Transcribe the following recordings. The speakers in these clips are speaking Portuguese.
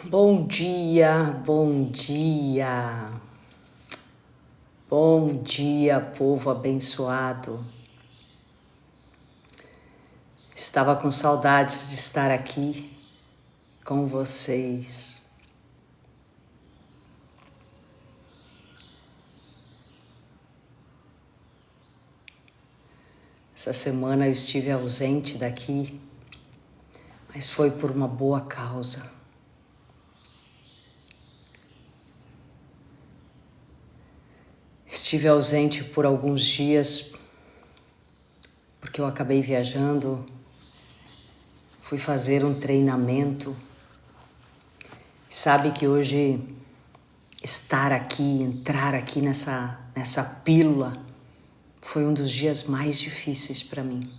Bom dia, bom dia. Bom dia, povo abençoado. Estava com saudades de estar aqui com vocês. Essa semana eu estive ausente daqui, mas foi por uma boa causa. Estive ausente por alguns dias porque eu acabei viajando, fui fazer um treinamento. Sabe que hoje estar aqui, entrar aqui nessa pílula foi um dos dias mais difíceis para mim.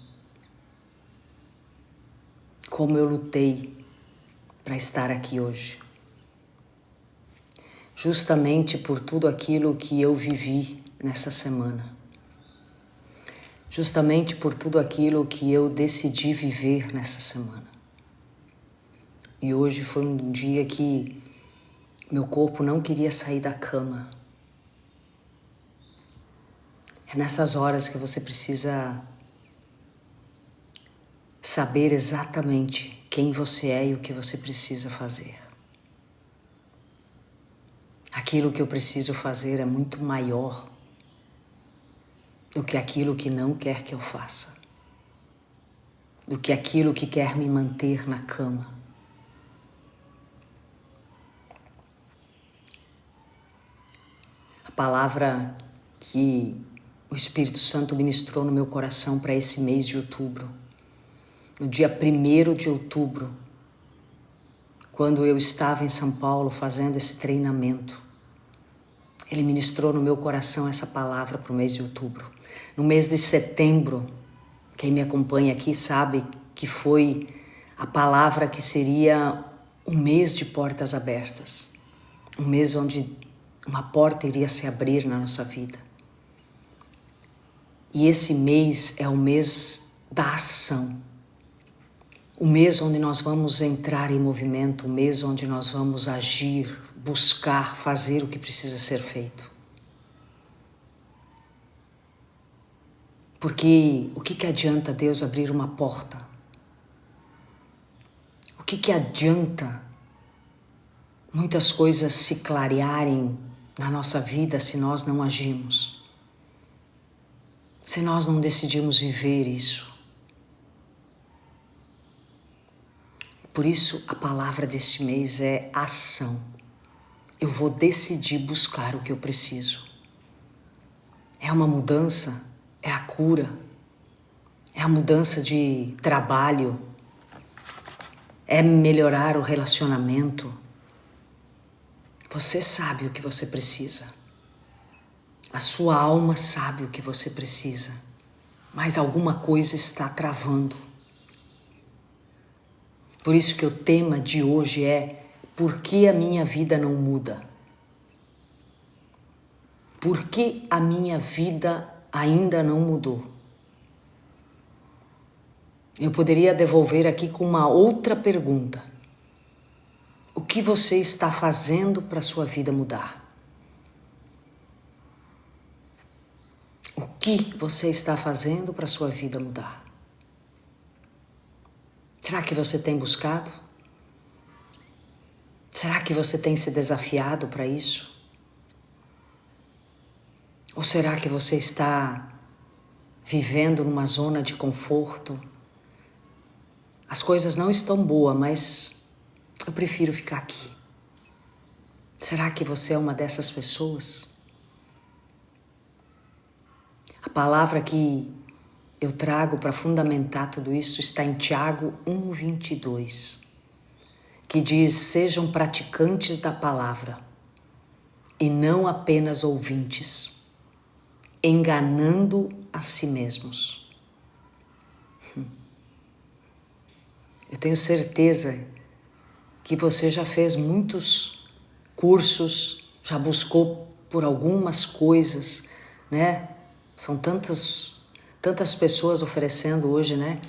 Como eu lutei para estar aqui hoje. Justamente por tudo aquilo que eu vivi nessa semana. Justamente por tudo aquilo que eu decidi viver nessa semana. E hoje foi um dia que meu corpo não queria sair da cama. É nessas horas que você precisa saber exatamente quem você é e o que você precisa fazer. Aquilo que eu preciso fazer é muito maior do que aquilo que não quer que eu faça, do que aquilo que quer me manter na cama. A palavra que o Espírito Santo ministrou no meu coração para esse mês de outubro, no dia 1º de outubro, quando eu estava em São Paulo fazendo esse treinamento, Ele ministrou no meu coração essa palavra para o mês de outubro. No mês de setembro, quem me acompanha aqui sabe que foi a palavra que seria um mês de portas abertas. Um mês onde uma porta iria se abrir na nossa vida. E esse mês é o mês da ação. O mês onde nós vamos entrar em movimento, o mês onde nós vamos agir, buscar, fazer o que precisa ser feito. Porque o que adianta Deus abrir uma porta? O que adianta muitas coisas se clarearem na nossa vida se nós não agimos? Se nós não decidimos viver isso? Por isso, a palavra deste mês é ação. Eu vou decidir buscar o que eu preciso. É uma mudança, é a cura, é a mudança de trabalho, é melhorar o relacionamento. Você sabe o que você precisa. A sua alma sabe o que você precisa, mas alguma coisa está travando. Por isso que o tema de hoje é: por que a minha vida não muda? Por que a minha vida ainda não mudou? Eu poderia devolver aqui com uma outra pergunta. O que você está fazendo para a sua vida mudar? O que você está fazendo para a sua vida mudar? Será que você tem buscado? Será que você tem se desafiado para isso? Ou será que você está vivendo numa zona de conforto? As coisas não estão boas, mas eu prefiro ficar aqui. Será que você é uma dessas pessoas? A palavra que eu trago para fundamentar tudo isso está em Tiago 1:22, que diz: sejam praticantes da palavra e não apenas ouvintes, enganando a si mesmos. Eu tenho certeza que você já fez muitos cursos, já buscou por algumas coisas, né? São tantas pessoas oferecendo hoje, né?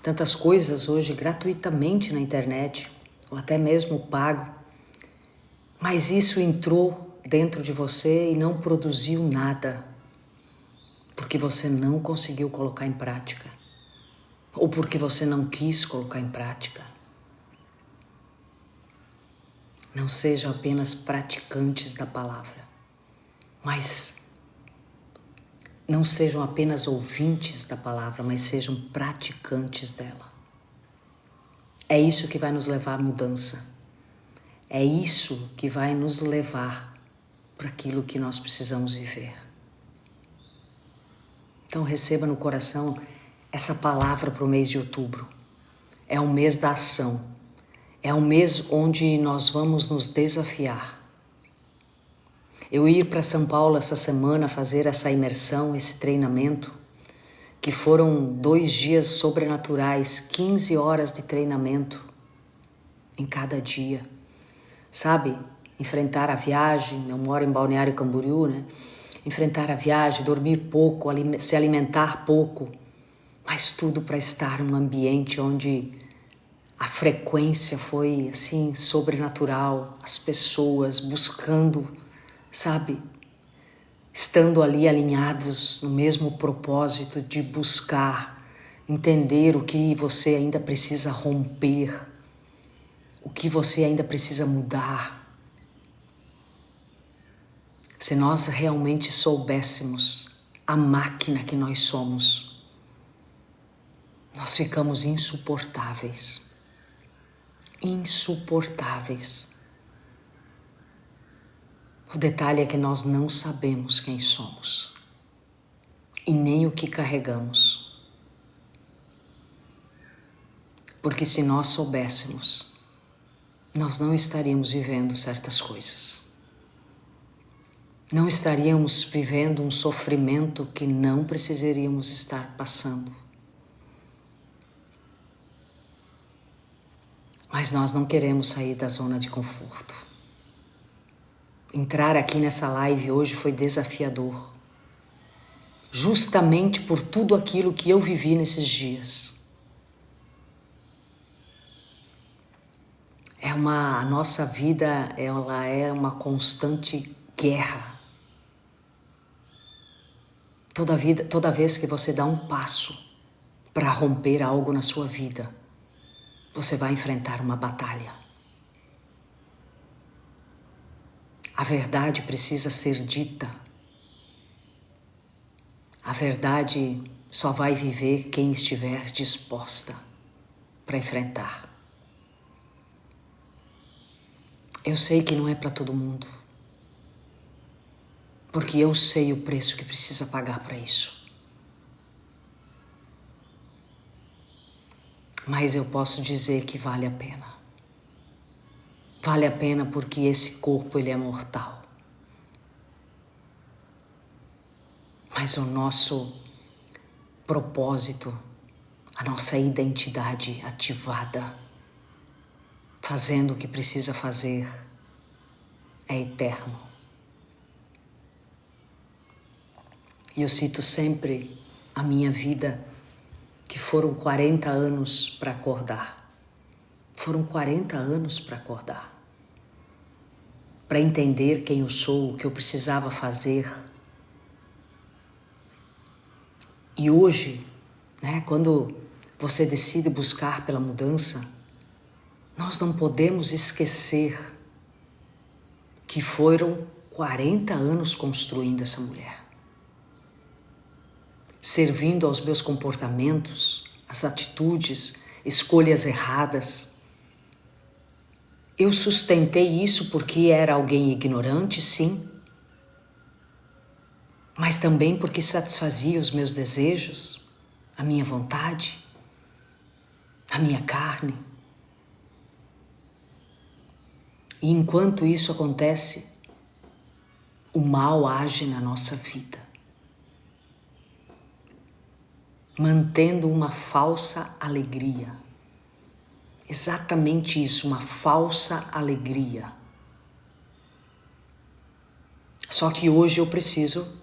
Tantas coisas hoje gratuitamente na internet, ou até mesmo pago. Mas isso entrou dentro de você e não produziu nada, porque você não conseguiu colocar em prática, ou porque você não quis colocar em prática. Não sejam apenas praticantes da palavra, mas não sejam apenas ouvintes da palavra, mas sejam praticantes dela. É isso que vai nos levar à mudança. É isso que vai nos levar para aquilo que nós precisamos viver. Então receba no coração essa palavra para o mês de outubro. É um mês da ação. É um mês onde nós vamos nos desafiar. Eu ir para São Paulo essa semana fazer essa imersão, esse treinamento, que foram 2 dias sobrenaturais, 15 horas de treinamento em cada dia. Sabe? Enfrentar a viagem, eu moro em Balneário Camboriú, né? Enfrentar a viagem, dormir pouco, se alimentar pouco, mas tudo para estar num ambiente onde a frequência foi assim sobrenatural, as pessoas buscando, sabe? Estando ali alinhados no mesmo propósito de buscar, entender o que você ainda precisa romper, o que você ainda precisa mudar. Se nós realmente soubéssemos a máquina que nós somos, nós ficamos insuportáveis. Insuportáveis. O detalhe é que nós não sabemos quem somos e nem o que carregamos. Porque se nós soubéssemos, nós não estaríamos vivendo certas coisas. Não estaríamos vivendo um sofrimento que não precisaríamos estar passando. Mas nós não queremos sair da zona de conforto. Entrar aqui nessa live hoje foi desafiador. Justamente por tudo aquilo que eu vivi nesses dias. A nossa vida, ela é uma constante guerra. Toda vez que você dá um passo para romper algo na sua vida, você vai enfrentar uma batalha. A verdade precisa ser dita. A verdade só vai viver quem estiver disposta para enfrentar. Eu sei que não é para todo mundo, porque eu sei o preço que precisa pagar para isso. Mas eu posso dizer que vale a pena. Vale a pena porque esse corpo ele é mortal. Mas o nosso propósito, a nossa identidade ativada, fazendo o que precisa fazer, é eterno. E eu cito sempre a minha vida, que foram 40 anos para acordar. Foram 40 anos para acordar. Para entender quem eu sou, o que eu precisava fazer. E hoje, né, quando você decide buscar pela mudança, nós não podemos esquecer que foram 40 anos construindo essa mulher. Servindo aos meus comportamentos, as atitudes, escolhas erradas. Eu sustentei isso porque era alguém ignorante, sim, mas também porque satisfazia os meus desejos, a minha vontade, a minha carne. E enquanto isso acontece, o mal age na nossa vida, mantendo uma falsa alegria. Exatamente isso, uma falsa alegria. Só que hoje eu preciso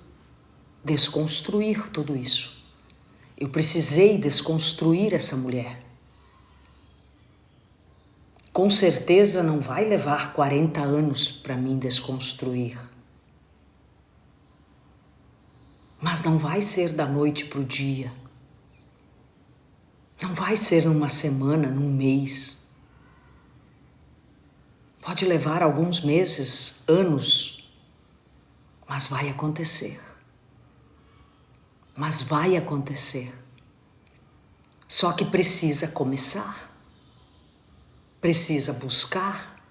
desconstruir tudo isso. Eu precisei desconstruir essa mulher. Com certeza não vai levar 40 anos para mim desconstruir. Mas não vai ser da noite para o dia. Não vai ser numa semana, num mês. Pode levar alguns meses, anos, mas vai acontecer. Mas vai acontecer. Só que precisa começar. Precisa buscar.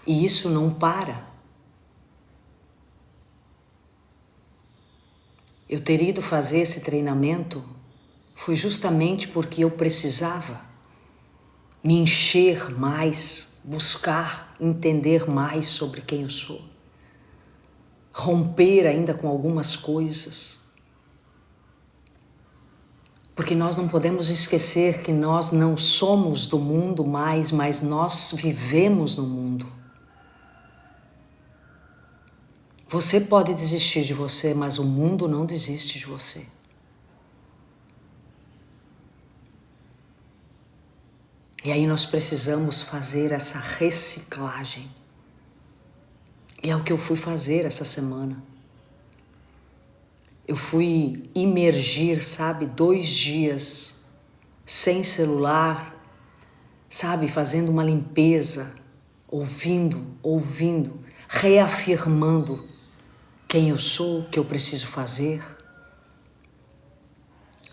E isso não para. Eu ter ido fazer esse treinamento foi justamente porque eu precisava me encher mais, buscar entender mais sobre quem eu sou. Romper ainda com algumas coisas. Porque nós não podemos esquecer que nós não somos do mundo mais, mas nós vivemos no mundo. Você pode desistir de você, mas o mundo não desiste de você. E aí nós precisamos fazer essa reciclagem. E é o que eu fui fazer essa semana. Eu fui imergir, sabe, 2 dias sem celular, sabe, fazendo uma limpeza, ouvindo, reafirmando quem eu sou, o que eu preciso fazer,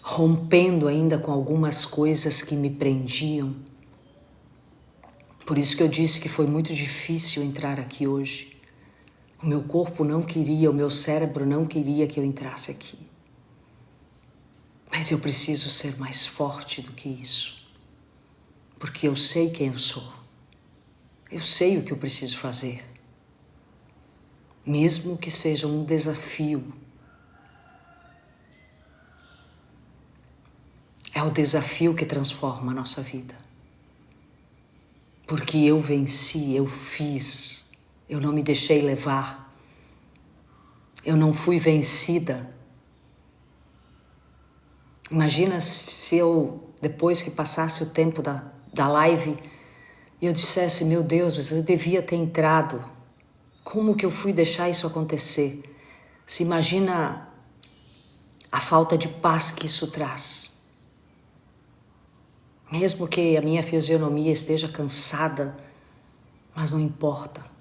rompendo ainda com algumas coisas que me prendiam. Por isso que eu disse que foi muito difícil entrar aqui hoje. O meu corpo não queria, o meu cérebro não queria que eu entrasse aqui. Mas eu preciso ser mais forte do que isso. Porque eu sei quem eu sou. Eu sei o que eu preciso fazer. Mesmo que seja um desafio. É o desafio que transforma a nossa vida. Porque eu venci, eu fiz, eu não me deixei levar. Eu não fui vencida. Imagina se eu, depois que passasse o tempo da live, eu dissesse, meu Deus, mas eu devia ter entrado. Como que eu fui deixar isso acontecer? Se imagina a falta de paz que isso traz. Mesmo que a minha fisionomia esteja cansada, mas não importa.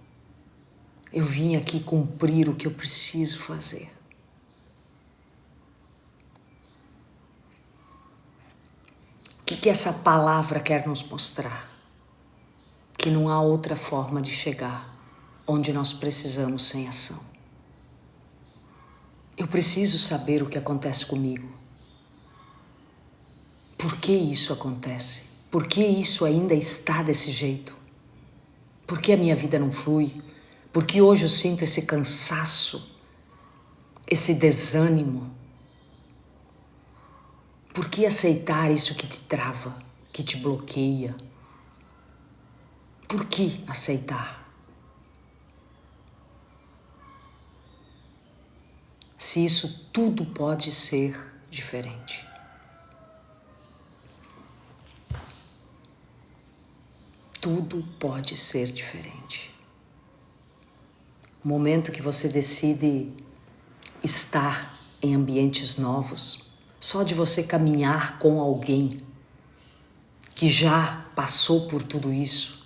Eu vim aqui cumprir o que eu preciso fazer. O que essa palavra quer nos mostrar? Que não há outra forma de chegar onde nós precisamos sem ação. Eu preciso saber o que acontece comigo. Por que isso acontece? Por que isso ainda está desse jeito? Por que a minha vida não flui? Por que hoje eu sinto esse cansaço, esse desânimo? Por que aceitar isso que te trava, que te bloqueia? Por que aceitar? Se isso tudo pode ser diferente. Tudo pode ser diferente. O momento que você decide estar em ambientes novos, só de você caminhar com alguém que já passou por tudo isso,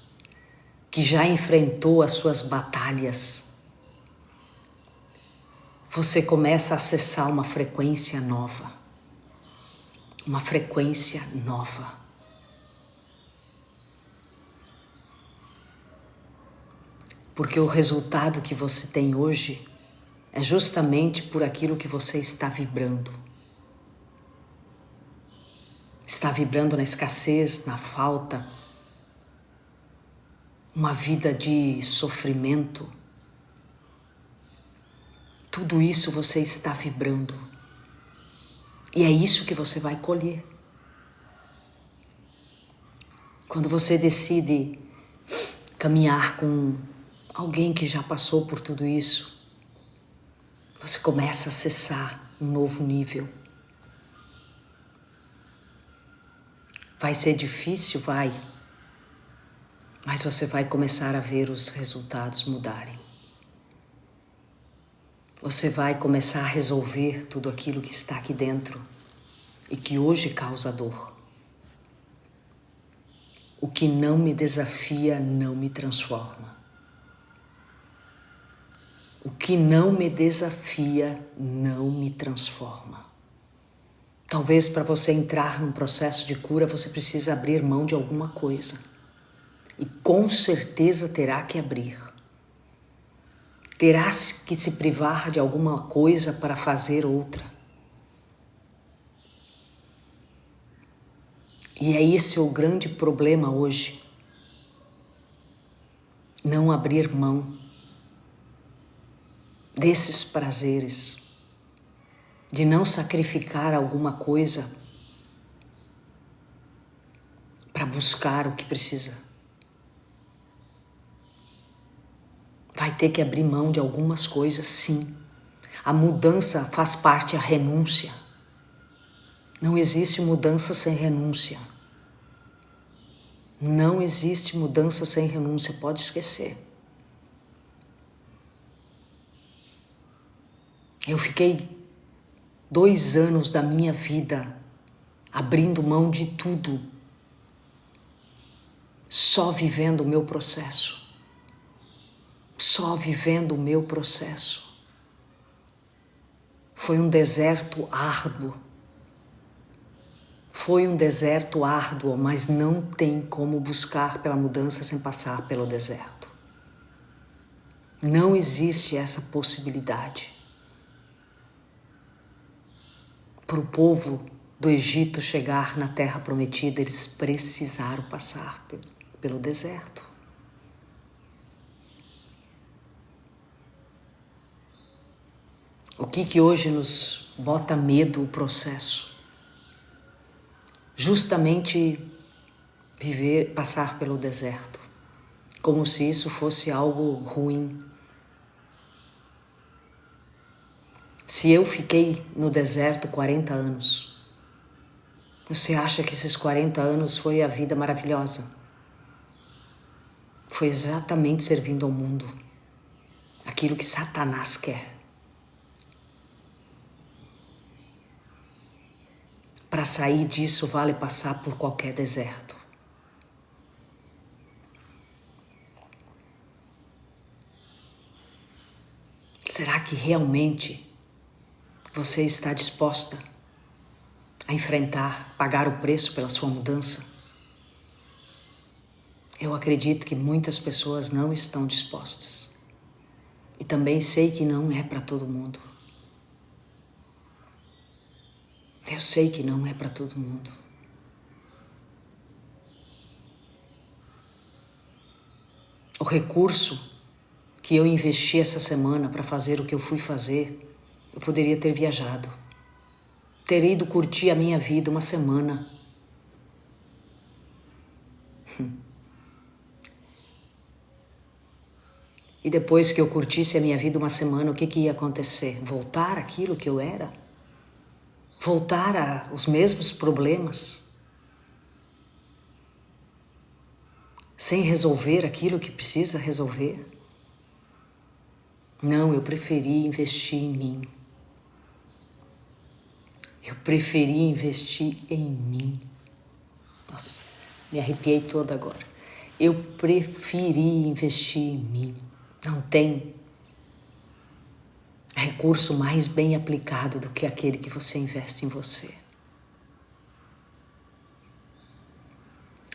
que já enfrentou as suas batalhas, você começa a acessar uma frequência nova. Uma frequência nova. Porque o resultado que você tem hoje é justamente por aquilo que você está vibrando. Está vibrando na escassez, na falta, uma vida de sofrimento. Tudo isso você está vibrando. E é isso que você vai colher. Quando você decide caminhar com alguém que já passou por tudo isso, você começa a acessar um novo nível. Vai ser difícil? Vai. Mas você vai começar a ver os resultados mudarem. Você vai começar a resolver tudo aquilo que está aqui dentro e que hoje causa dor. O que não me desafia não me transforma. O que não me desafia não me transforma. Talvez para você entrar num processo de cura você precise abrir mão de alguma coisa. E com certeza terá que abrir. Terá que se privar de alguma coisa para fazer outra. E é esse o grande problema hoje. Não abrir mão desses prazeres, de não sacrificar alguma coisa para buscar o que precisa. Vai ter que abrir mão de algumas coisas, sim. A mudança faz parte da renúncia. Não existe mudança sem renúncia. Não existe mudança sem renúncia, pode esquecer. Eu fiquei 2 anos da minha vida abrindo mão de tudo, só vivendo o meu processo. Só vivendo o meu processo. Foi um deserto árduo. Foi um deserto árduo, mas não tem como buscar pela mudança sem passar pelo deserto. Não existe essa possibilidade. Para o povo do Egito chegar na Terra Prometida, eles precisaram passar pelo deserto. O que hoje nos bota medo o processo? Justamente passar pelo deserto, como se isso fosse algo ruim. Se eu fiquei no deserto 40 anos, você acha que esses 40 anos foi a vida maravilhosa? Foi exatamente servindo ao mundo, aquilo que Satanás quer. Para sair disso, vale passar por qualquer deserto. Será que realmente você está disposta a enfrentar, pagar o preço pela sua mudança? Eu acredito que muitas pessoas não estão dispostas. E também sei que não é para todo mundo. Eu sei que não é para todo mundo. O recurso que eu investi essa semana para fazer o que eu fui fazer, eu poderia ter viajado. Ter ido curtir a minha vida uma semana. E depois que eu curtisse a minha vida uma semana, o que ia acontecer? Voltar àquilo que eu era? Voltar aos mesmos problemas? Sem resolver aquilo que precisa resolver? Não, eu preferi investir em mim. Eu preferi investir em mim. Nossa, me arrepiei toda agora. Eu preferi investir em mim. Não tem recurso mais bem aplicado do que aquele que você investe em você.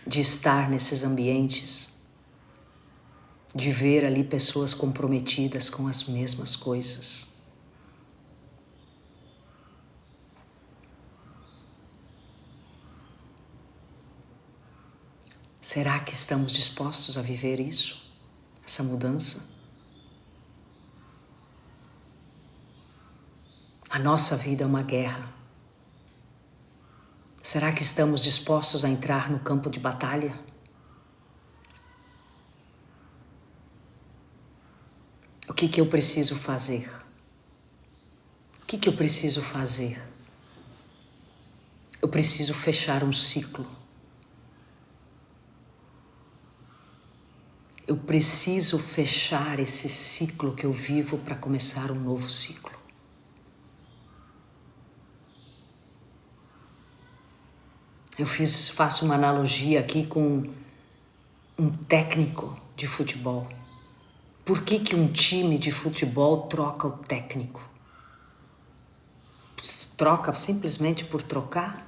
De estar nesses ambientes, de ver ali pessoas comprometidas com as mesmas coisas. Será que estamos dispostos a viver isso? Essa mudança? A nossa vida é uma guerra. Será que estamos dispostos a entrar no campo de batalha? O que eu preciso fazer? O que eu preciso fazer? Eu preciso fechar um ciclo. Eu preciso fechar esse ciclo que eu vivo para começar um novo ciclo. Eu faço uma analogia aqui com um técnico de futebol. Por que um time de futebol troca o técnico? Troca simplesmente por trocar?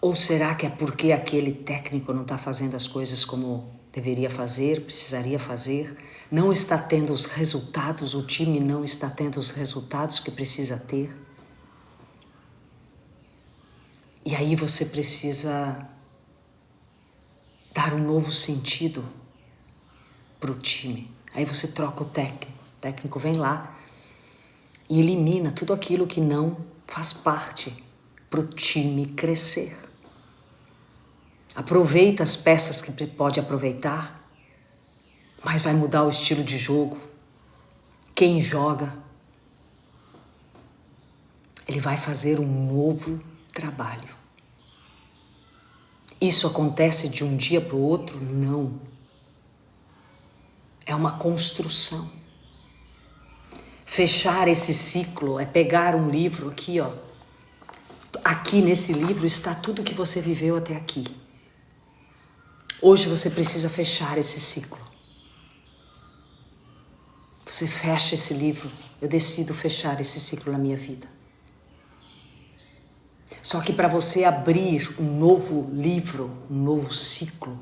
Ou será que é porque aquele técnico não está fazendo as coisas como deveria fazer, precisaria fazer, não está tendo os resultados, o time não está tendo os resultados que precisa ter? E aí você precisa dar um novo sentido para o time. Aí você troca o técnico vem lá e elimina tudo aquilo que não faz parte para o time crescer. Aproveita as peças que pode aproveitar, mas vai mudar o estilo de jogo. Quem joga, ele vai fazer um novo trabalho. Isso acontece de um dia para o outro? Não. É uma construção. Fechar esse ciclo é pegar um livro aqui, ó. Aqui nesse livro está tudo que você viveu até aqui. Hoje você precisa fechar esse ciclo. Você fecha esse livro. Eu decido fechar esse ciclo na minha vida. Só que para você abrir um novo livro, um novo ciclo,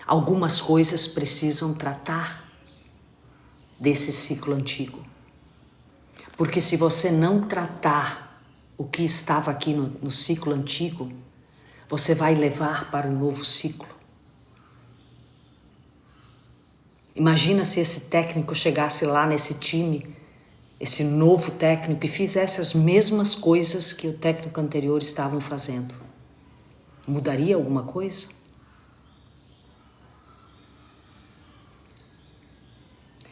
algumas coisas precisam tratar desse ciclo antigo. Porque se você não tratar o que estava aqui no ciclo antigo, você vai levar para um novo ciclo. Imagina se esse técnico chegasse lá nesse time, esse novo técnico, e fizesse as mesmas coisas que o técnico anterior estavam fazendo. Mudaria alguma coisa?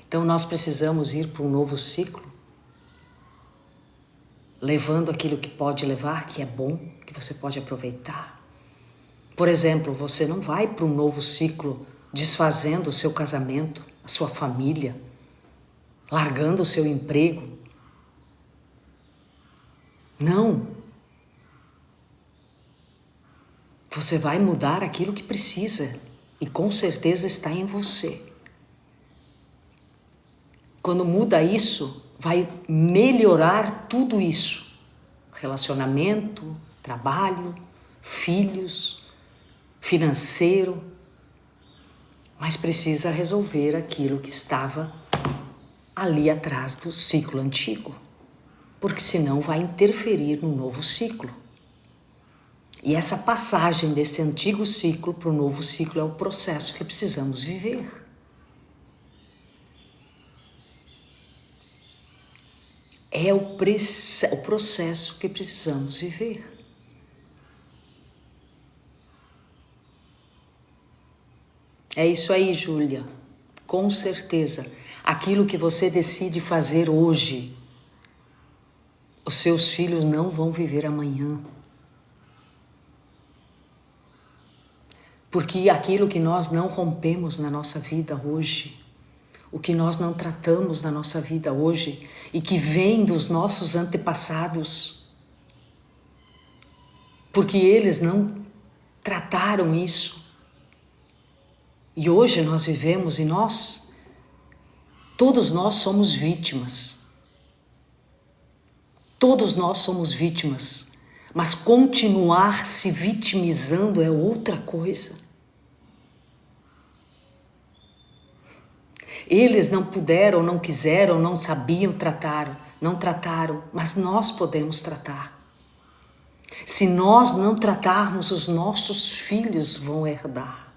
Então nós precisamos ir para um novo ciclo, levando aquilo que pode levar, que é bom, que você pode aproveitar. Por exemplo, você não vai para um novo ciclo desfazendo o seu casamento, a sua família, largando o seu emprego. Não. Você vai mudar aquilo que precisa e com certeza está em você. Quando muda isso, vai melhorar tudo isso. Relacionamento, trabalho, filhos, financeiro, mas precisa resolver aquilo que estava ali atrás do ciclo antigo, porque senão vai interferir no novo ciclo. E essa passagem desse antigo ciclo para o novo ciclo é o processo que precisamos viver. É o processo que precisamos viver. É isso aí, Júlia. Com certeza. Aquilo que você decide fazer hoje, os seus filhos não vão viver amanhã. Porque aquilo que nós não rompemos na nossa vida hoje, o que nós não tratamos na nossa vida hoje e que vem dos nossos antepassados, porque eles não trataram isso. E hoje nós vivemos e todos nós somos vítimas. Todos nós somos vítimas, mas continuar se vitimizando é outra coisa. Eles não puderam, não quiseram, não sabiam tratar, não trataram, mas nós podemos tratar. Se nós não tratarmos, os nossos filhos vão herdar.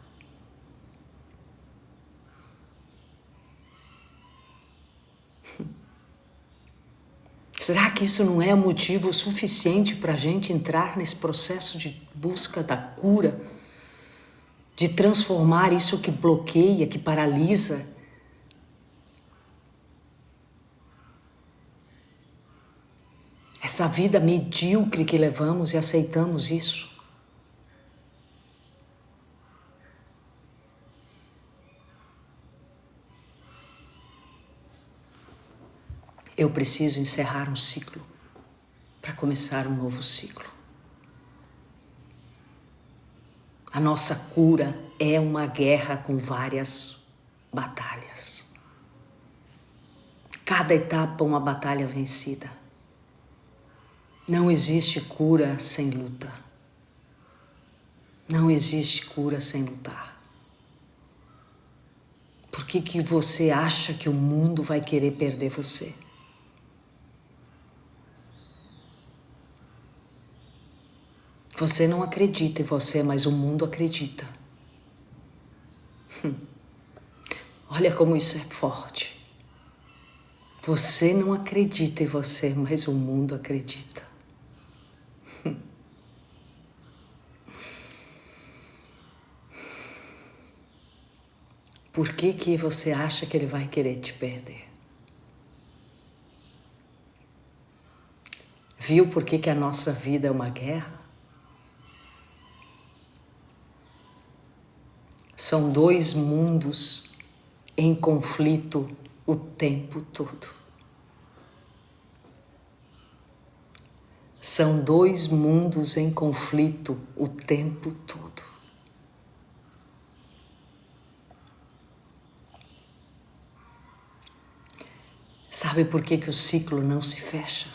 Será que isso não é motivo suficiente para a gente entrar nesse processo de busca da cura, de transformar isso que bloqueia, que paralisa? Essa vida medíocre que levamos e aceitamos isso. Eu preciso encerrar um ciclo para começar um novo ciclo. A nossa cura é uma guerra com várias batalhas. Cada etapa uma batalha vencida. Não existe cura sem luta. Não existe cura sem lutar. Por que você acha que o mundo vai querer perder você? Você não acredita em você, mas o mundo acredita. Olha como isso é forte. Você não acredita em você, mas o mundo acredita. Por que você acha que ele vai querer te perder? Viu por que a nossa vida é uma guerra? São dois mundos em conflito o tempo todo. São dois mundos em conflito o tempo todo. Sabe por que o ciclo não se fecha?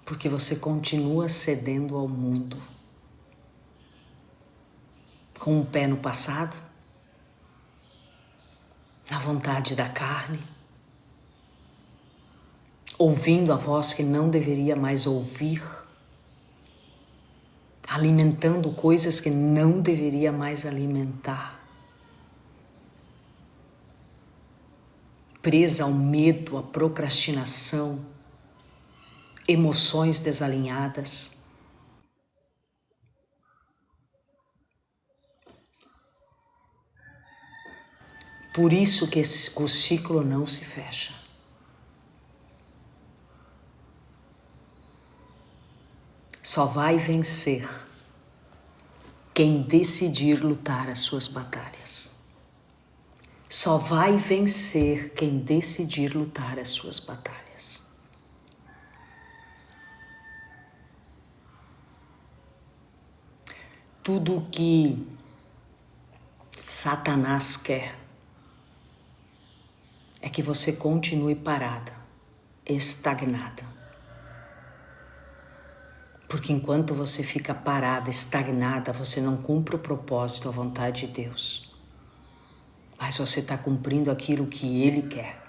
Porque você continua cedendo ao mundo. Com um pé no passado, na vontade da carne, ouvindo a voz que não deveria mais ouvir, alimentando coisas que não deveria mais alimentar, presa ao medo, à procrastinação, emoções desalinhadas. Por isso que o ciclo não se fecha. Só vai vencer quem decidir lutar as suas batalhas. Só vai vencer quem decidir lutar as suas batalhas. Tudo o que Satanás quer é que você continue parada, estagnada. Porque enquanto você fica parada, estagnada, você não cumpre o propósito, a vontade de Deus. Mas você está cumprindo aquilo que Ele quer.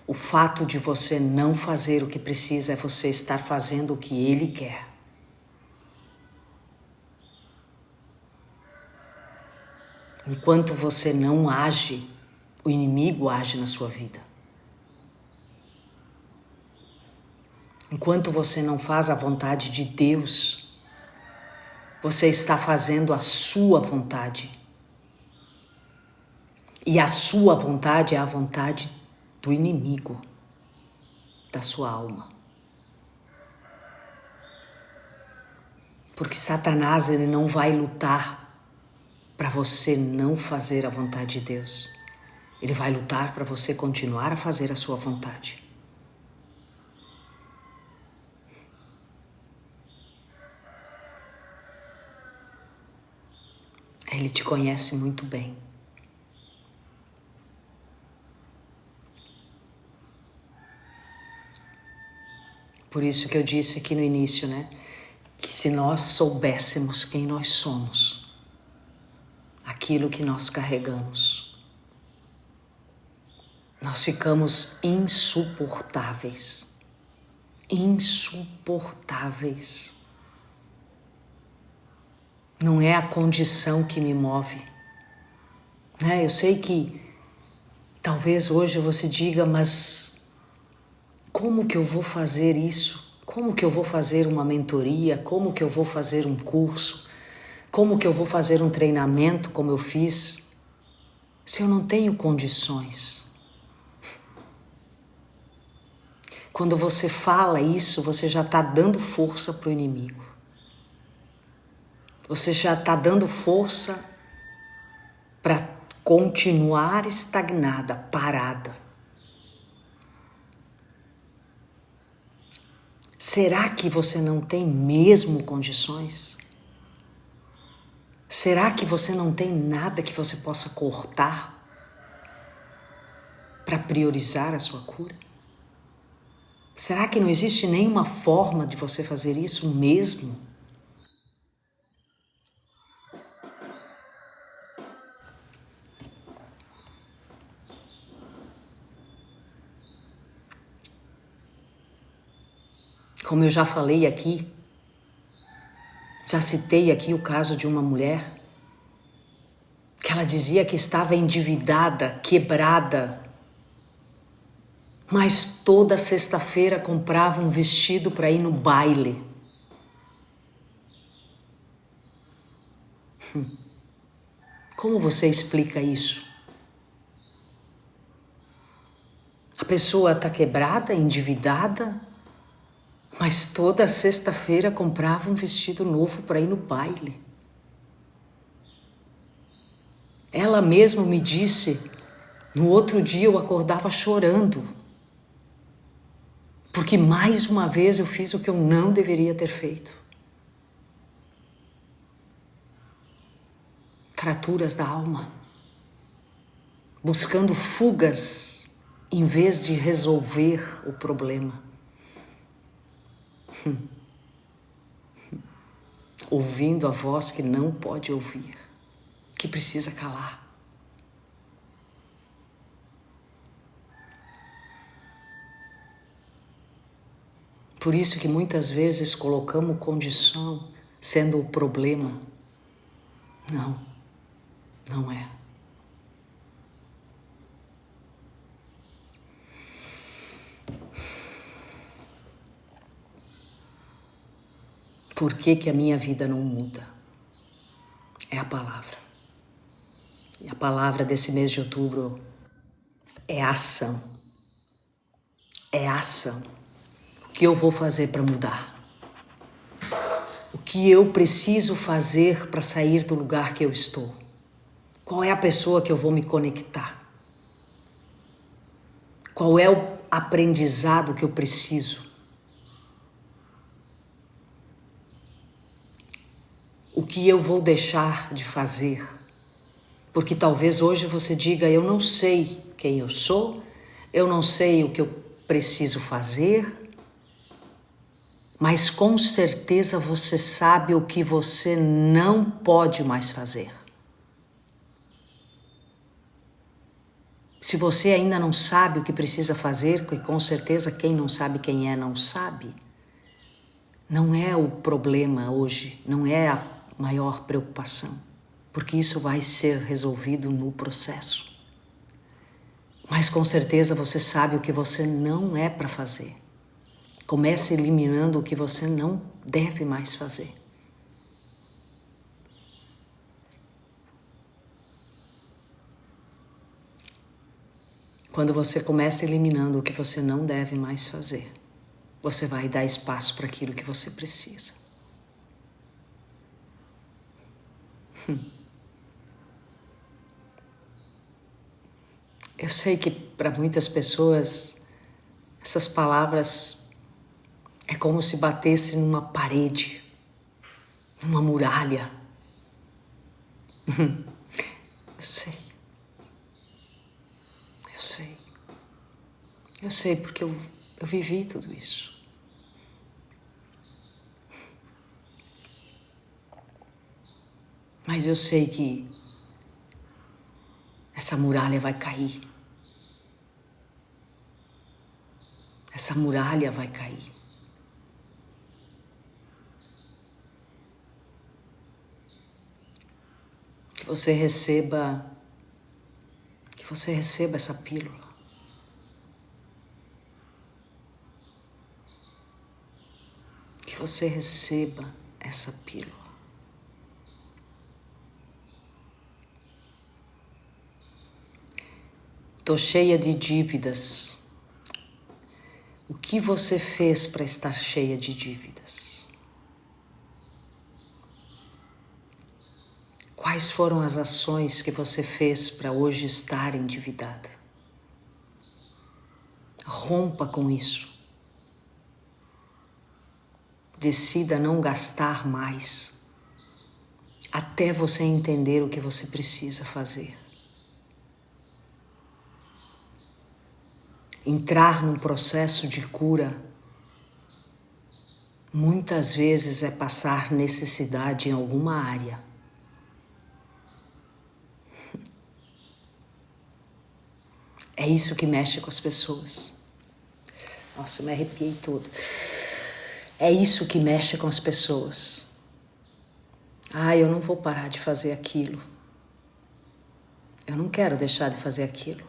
O fato de você não fazer o que precisa é você estar fazendo o que Ele quer. Enquanto você não age, o inimigo age na sua vida. Enquanto você não faz a vontade de Deus, você está fazendo a sua vontade. E a sua vontade é a vontade do inimigo, da sua alma. Porque Satanás, ele não vai lutar para você não fazer a vontade de Deus. Ele vai lutar para você continuar a fazer a sua vontade. Ele te conhece muito bem. Por isso que eu disse aqui no início, né? Que se nós soubéssemos quem nós somos, aquilo que nós carregamos, nós ficamos insuportáveis. Insuportáveis. Não é a condição que me move. Né? Eu sei que talvez hoje você diga, mas como que eu vou fazer isso? Como que eu vou fazer uma mentoria? Como que eu vou fazer um curso? Como que eu vou fazer um treinamento como eu fiz? Se eu não tenho condições. Quando você fala isso, você já está dando força para o inimigo. Você já está dando força para continuar estagnada, parada. Será que você não tem mesmo condições? Será que você não tem nada que você possa cortar para priorizar a sua cura? Será que não existe nenhuma forma de você fazer isso mesmo? Como eu já falei aqui, já citei aqui o caso de uma mulher que ela dizia que estava endividada, quebrada, mas toda sexta-feira comprava um vestido para ir no baile. Como você explica isso? A pessoa está quebrada, endividada, mas toda sexta-feira comprava um vestido novo para ir no baile. Ela mesma me disse, no outro dia eu acordava chorando, porque mais uma vez eu fiz o que eu não deveria ter feito. Fraturas da alma, buscando fugas em vez de resolver o problema. Ouvindo a voz que não pode ouvir, que precisa calar. Por isso que muitas vezes colocamos condição sendo o problema. Não, não é. Por que a minha vida não muda? É a palavra. E a palavra desse mês de outubro é ação. É ação. O que eu vou fazer para mudar? O que eu preciso fazer para sair do lugar que eu estou? Qual é a pessoa que eu vou me conectar? Qual é o aprendizado que eu preciso? O que eu vou deixar de fazer? Porque talvez hoje você diga, eu não sei quem eu sou, eu não sei o que eu preciso fazer, mas com certeza você sabe o que você não pode mais fazer. Se você ainda não sabe o que precisa fazer, que com certeza quem não sabe quem é não sabe, não é o problema hoje, não é a maior preocupação, porque isso vai ser resolvido no processo. Mas com certeza você sabe o que você não é para fazer. Comece eliminando o que você não deve mais fazer. Quando você começa eliminando o que você não deve mais fazer, você vai dar espaço para aquilo que você precisa. Eu sei que para muitas pessoas essas palavras é como se batesse numa parede, numa muralha. Eu sei. Eu sei. Eu sei porque eu vivi tudo isso. Mas eu sei que essa muralha vai cair. Essa muralha vai cair. Que você receba essa pílula. Que você receba essa pílula. Tô cheia de dívidas. O que você fez para estar cheia de dívidas? Quais foram as ações que você fez para hoje estar endividada? Rompa com isso. Decida não gastar mais, até você entender o que você precisa fazer. Entrar num processo de cura, muitas vezes é passar necessidade em alguma área. É isso que mexe com as pessoas. Nossa, eu me arrepiei todo. É isso que mexe com as pessoas. Eu não vou parar de fazer aquilo. Eu não quero deixar de fazer aquilo.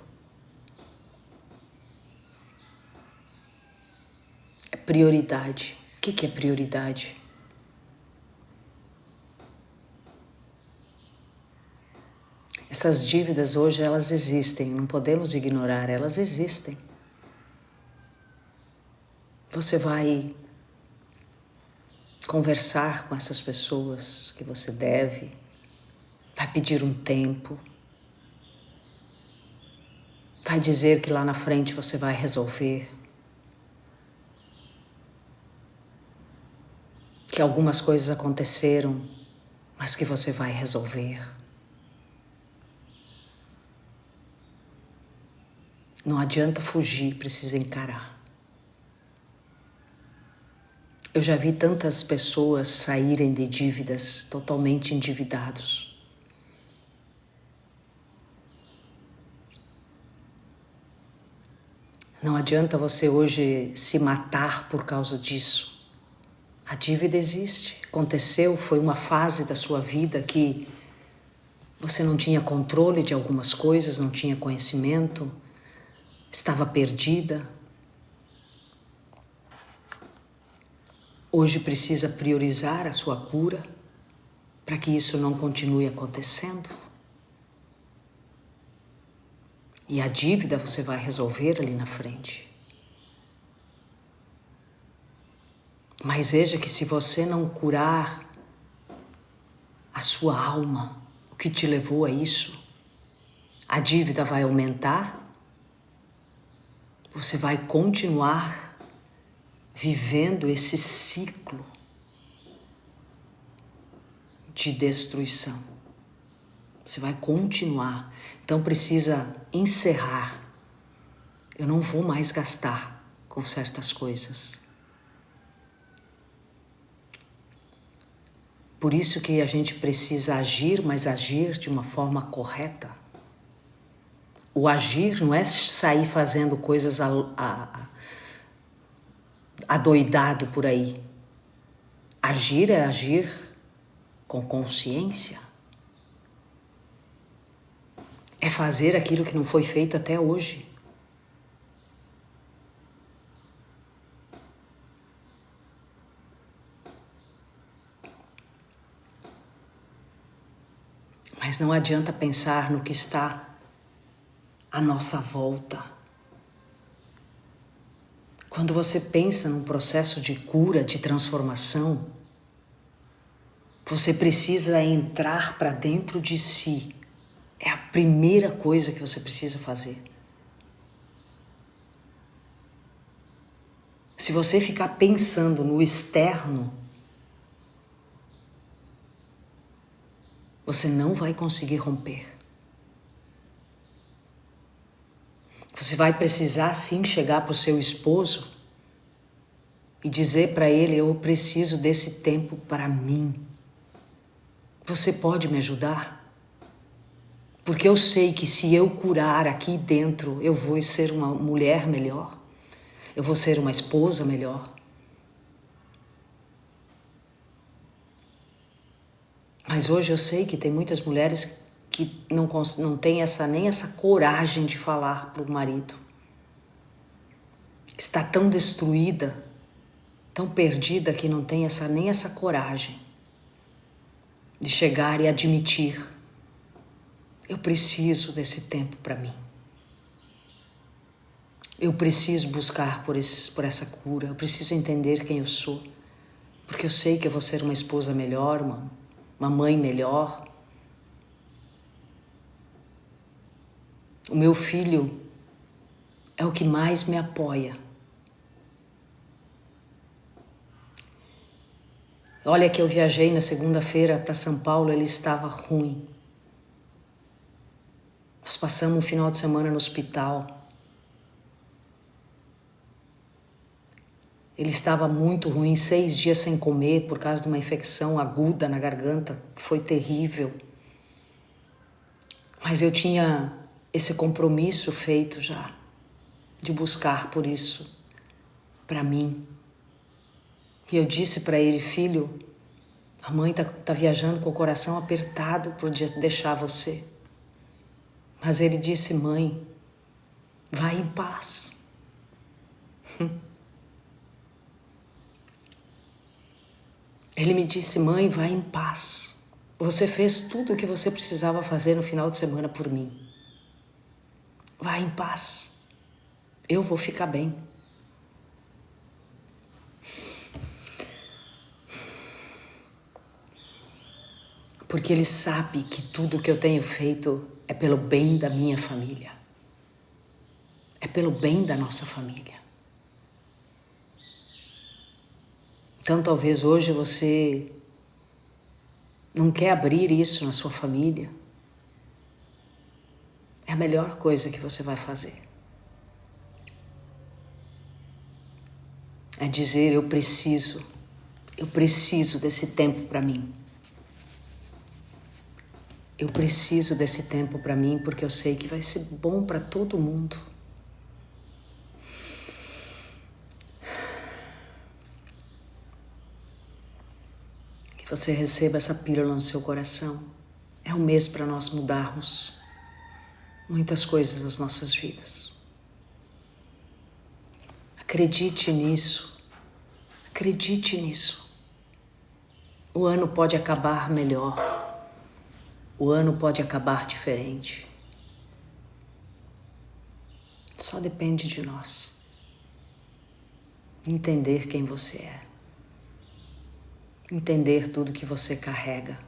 É prioridade. O que é prioridade? Essas dívidas hoje, elas existem, não podemos ignorar, elas existem. Você vai conversar com essas pessoas que você deve, vai pedir um tempo, vai dizer que lá na frente você vai resolver, que algumas coisas aconteceram, mas que você vai resolver. Não adianta fugir, precisa encarar. Eu já vi tantas pessoas saírem de dívidas totalmente endividados. Não adianta você hoje se matar por causa disso. A dívida existe, aconteceu, foi uma fase da sua vida que você não tinha controle de algumas coisas, não tinha conhecimento, estava perdida. Hoje precisa priorizar a sua cura para que isso não continue acontecendo. E a dívida você vai resolver ali na frente. Mas veja que se você não curar a sua alma, o que te levou a isso, a dívida vai aumentar, você vai continuar vivendo esse ciclo de destruição. Você vai continuar. Então precisa encerrar. Eu não vou mais gastar com certas coisas. Por isso que a gente precisa agir, mas agir de uma forma correta. O agir não é sair fazendo coisas adoidado por aí. Agir é agir com consciência. É fazer aquilo que não foi feito até hoje. Mas não adianta pensar no que está à nossa volta. Quando você pensa num processo de cura, de transformação, você precisa entrar para dentro de si. É a primeira coisa que você precisa fazer. Se você ficar pensando no externo, você não vai conseguir romper. Você vai precisar sim chegar para o seu esposo e dizer para ele: eu preciso desse tempo para mim. Você pode me ajudar? Porque eu sei que se eu curar aqui dentro, eu vou ser uma mulher melhor. Eu vou ser uma esposa melhor. Mas hoje eu sei que tem muitas mulheres que não têm nem essa coragem de falar para o marido. Está tão destruída, tão perdida que não tem nem essa coragem de chegar e admitir: eu preciso desse tempo para mim. Eu preciso buscar por essa cura. Eu preciso entender quem eu sou. Porque eu sei que eu vou ser uma esposa melhor, uma mãe melhor. O meu filho é o que mais me apoia. Olha que eu viajei na segunda-feira para São Paulo, ele estava ruim. Nós passamos um final de semana no hospital. Ele estava muito ruim, 6 dias sem comer por causa de uma infecção aguda na garganta, que foi terrível. Mas eu tinha esse compromisso feito já, de buscar por isso, para mim. E eu disse para ele, filho, a mãe tá viajando com o coração apertado por deixar você. Mas ele disse, mãe, vai em paz. Ele me disse, mãe, vai em paz. Você fez tudo o que você precisava fazer no final de semana por mim. Vai em paz. Eu vou ficar bem. Porque ele sabe que tudo que eu tenho feito é pelo bem da minha família. É pelo bem da nossa família. Então talvez hoje você não quer abrir isso na sua família. É a melhor coisa que você vai fazer. É dizer, eu preciso desse tempo para mim. Eu preciso desse tempo para mim porque eu sei que vai ser bom para todo mundo. Que você receba essa pílula no seu coração. É um mês para nós mudarmos muitas coisas nas nossas vidas. Acredite nisso. Acredite nisso. O ano pode acabar melhor. O ano pode acabar diferente. Só depende de nós. Entender quem você é. Entender tudo que você carrega.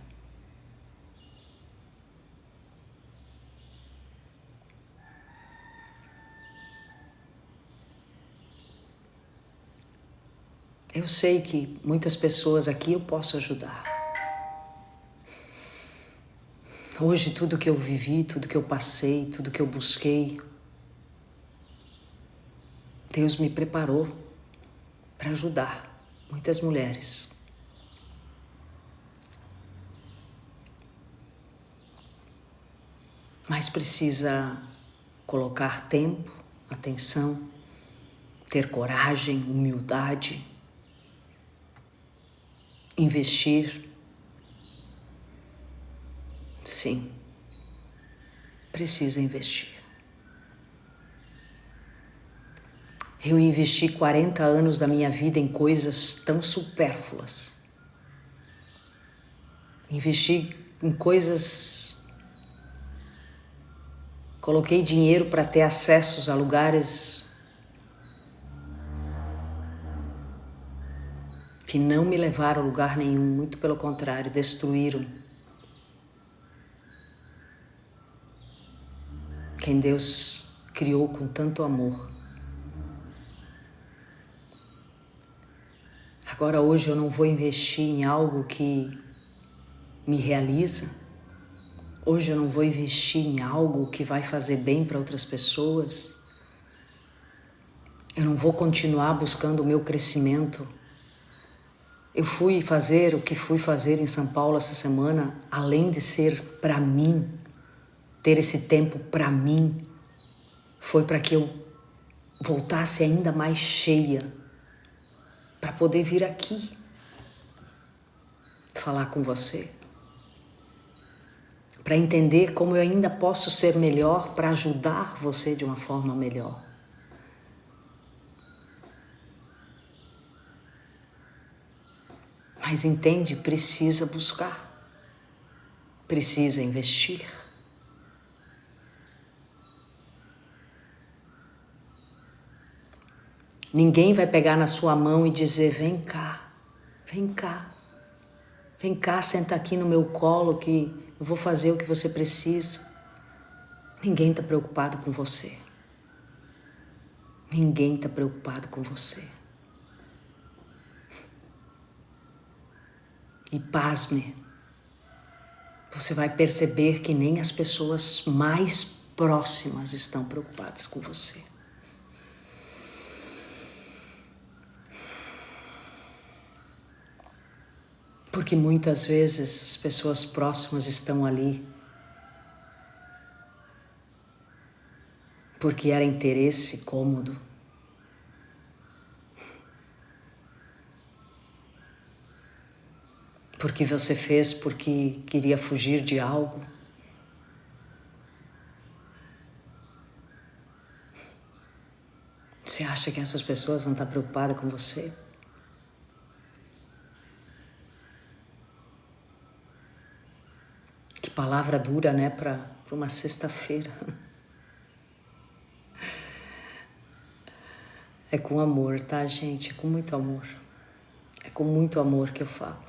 Eu sei que muitas pessoas aqui eu posso ajudar. Hoje tudo que eu vivi, tudo que eu passei, tudo que eu busquei, Deus me preparou para ajudar muitas mulheres. Mas precisa colocar tempo, atenção, ter coragem, humildade, investir. Sim, precisa investir. Eu investi 40 anos da minha vida em coisas tão supérfluas. Investi em coisas... Coloquei dinheiro para ter acessos a lugares que não me levaram a lugar nenhum, muito pelo contrário, destruíram quem Deus criou com tanto amor. Agora hoje eu não vou investir em algo que me realiza. Hoje eu não vou investir em algo que vai fazer bem para outras pessoas. Eu não vou continuar buscando o meu crescimento. Eu fui fazer o que fui fazer em São Paulo essa semana, além de ser para mim, ter esse tempo para mim, foi para que eu voltasse ainda mais cheia, para poder vir aqui falar com você, para entender como eu ainda posso ser melhor para ajudar você de uma forma melhor. Mas entende, precisa buscar, precisa investir. Ninguém vai pegar na sua mão e dizer, vem cá, vem cá, vem cá, senta aqui no meu colo que eu vou fazer o que você precisa. Ninguém está preocupado com você. Ninguém está preocupado com você. E pasme, você vai perceber que nem as pessoas mais próximas estão preocupadas com você. Porque muitas vezes as pessoas próximas estão ali porque era interesse cômodo. Porque você fez porque queria fugir de algo. Você acha que essas pessoas não estão preocupadas com você? Que palavra dura, né, para uma sexta-feira. É com amor, tá, gente? É com muito amor. É com muito amor que eu falo.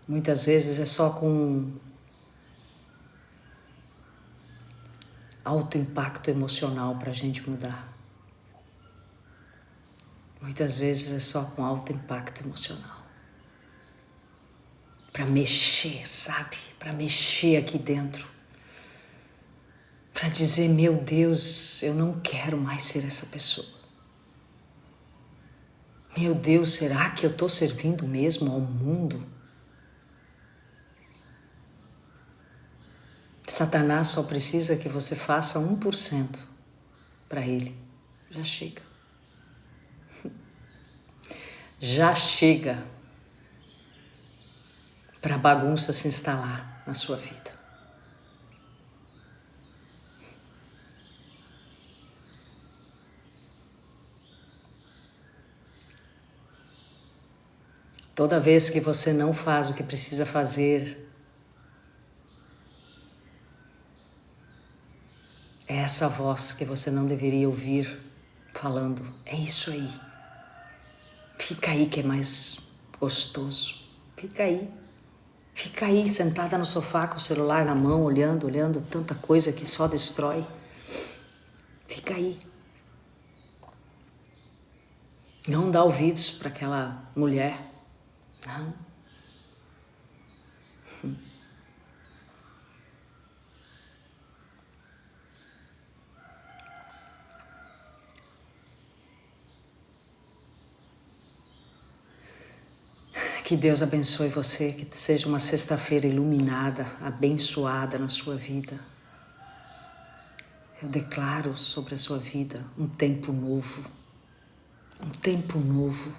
Muitas vezes é só com alto impacto emocional para a gente mudar. Muitas vezes é só com alto impacto emocional. Para mexer, sabe? Para mexer aqui dentro. Para dizer, meu Deus, eu não quero mais ser essa pessoa. Meu Deus, será que eu estou servindo mesmo ao mundo? Satanás só precisa que você faça 1% para ele. Já chega. Já chega para a bagunça se instalar na sua vida. Toda vez que você não faz o que precisa fazer, é essa voz que você não deveria ouvir falando, é isso aí. Fica aí que é mais gostoso. Fica aí. Fica aí sentada no sofá com o celular na mão, olhando tanta coisa que só destrói. Fica aí. Não dá ouvidos para aquela mulher. Não. Que Deus abençoe você, que seja uma sexta-feira iluminada, abençoada na sua vida. Eu declaro sobre a sua vida um tempo novo. Um tempo novo.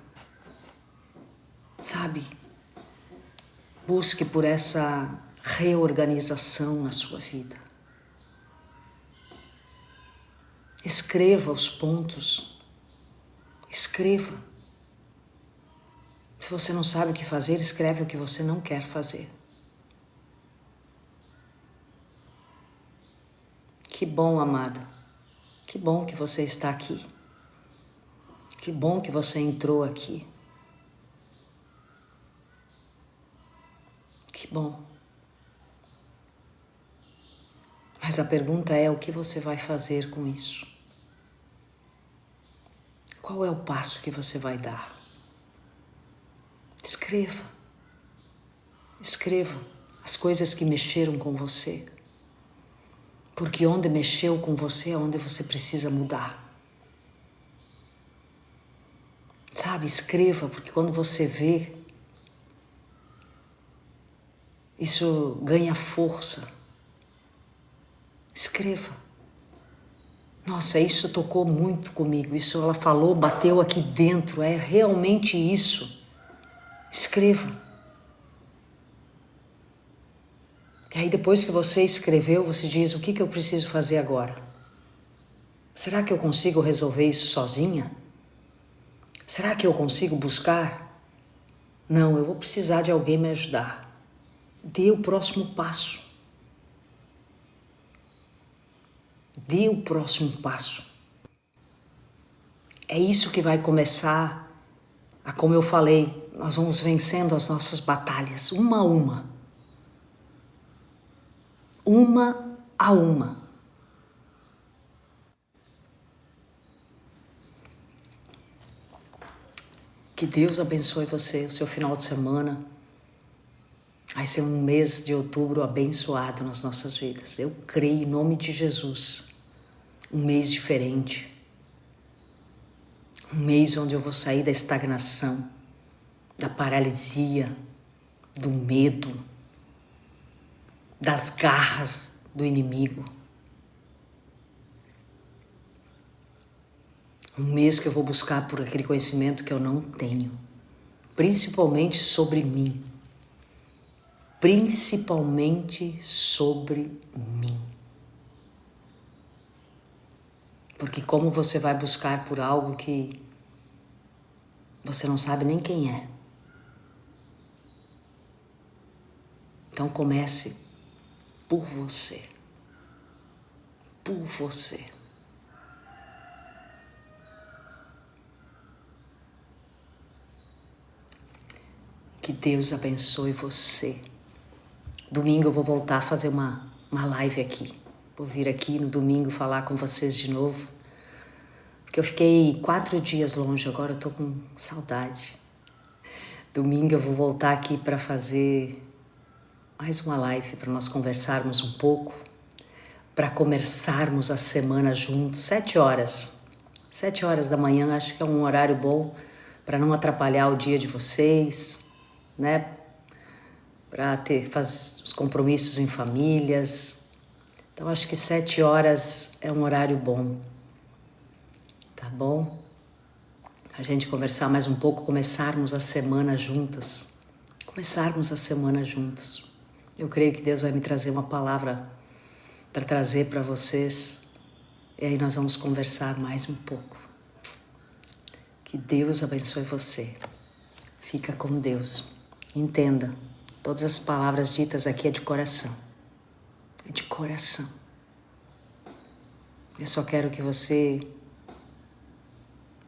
Sabe? Busque por essa reorganização na sua vida. Escreva os pontos. Escreva. Se você não sabe o que fazer, escreve o que você não quer fazer. Que bom, amada. Que bom que você está aqui. Que bom que você entrou aqui. Que bom. Mas a pergunta é: o que você vai fazer com isso? Qual é o passo que você vai dar? Escreva. Escreva as coisas que mexeram com você. Porque onde mexeu com você é onde você precisa mudar. Sabe, escreva, porque quando você vê, isso ganha força. Escreva. Nossa, isso tocou muito comigo. Isso ela falou, bateu aqui dentro. É realmente isso. Escreva. E aí depois que você escreveu, você diz, o que eu preciso fazer agora? Será que eu consigo resolver isso sozinha? Será que eu consigo buscar? Não, eu vou precisar de alguém me ajudar. Dê o próximo passo. Dê o próximo passo. É isso que vai começar a, como eu falei, nós vamos vencendo as nossas batalhas, uma a uma. uma a uma. Que Deus abençoe você, o seu final de semana. Vai ser um mês de outubro abençoado nas nossas vidas. Eu creio em nome de Jesus. Um mês diferente. Um mês onde eu vou sair da estagnação, da paralisia, do medo, das garras do inimigo. Um mês que eu vou buscar por aquele conhecimento que eu não tenho, principalmente sobre mim. Principalmente sobre mim. Porque como você vai buscar por algo que você não sabe nem quem é? Então comece por você. Por você. Que Deus abençoe você. Domingo eu vou voltar a fazer uma live aqui. Vou vir aqui no domingo falar com vocês de novo. Porque eu fiquei 4 dias longe, agora eu tô com saudade. Domingo eu vou voltar aqui para fazer mais uma live, para nós conversarmos um pouco, para começarmos a semana juntos, 7 horas. 7 horas da manhã, acho que é um horário bom para não atrapalhar o dia de vocês, né? Para fazer os compromissos em famílias. Então, acho que 7 horas é um horário bom. Tá bom? A gente conversar mais um pouco, começarmos a semana juntas. Começarmos a semana juntos. Eu creio que Deus vai me trazer uma palavra para trazer para vocês. E aí nós vamos conversar mais um pouco. Que Deus abençoe você. Fica com Deus. Entenda. Todas as palavras ditas aqui é de coração. É de coração. Eu só quero que você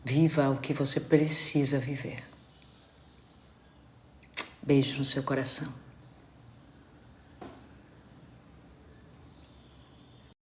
viva o que você precisa viver. Beijo no seu coração.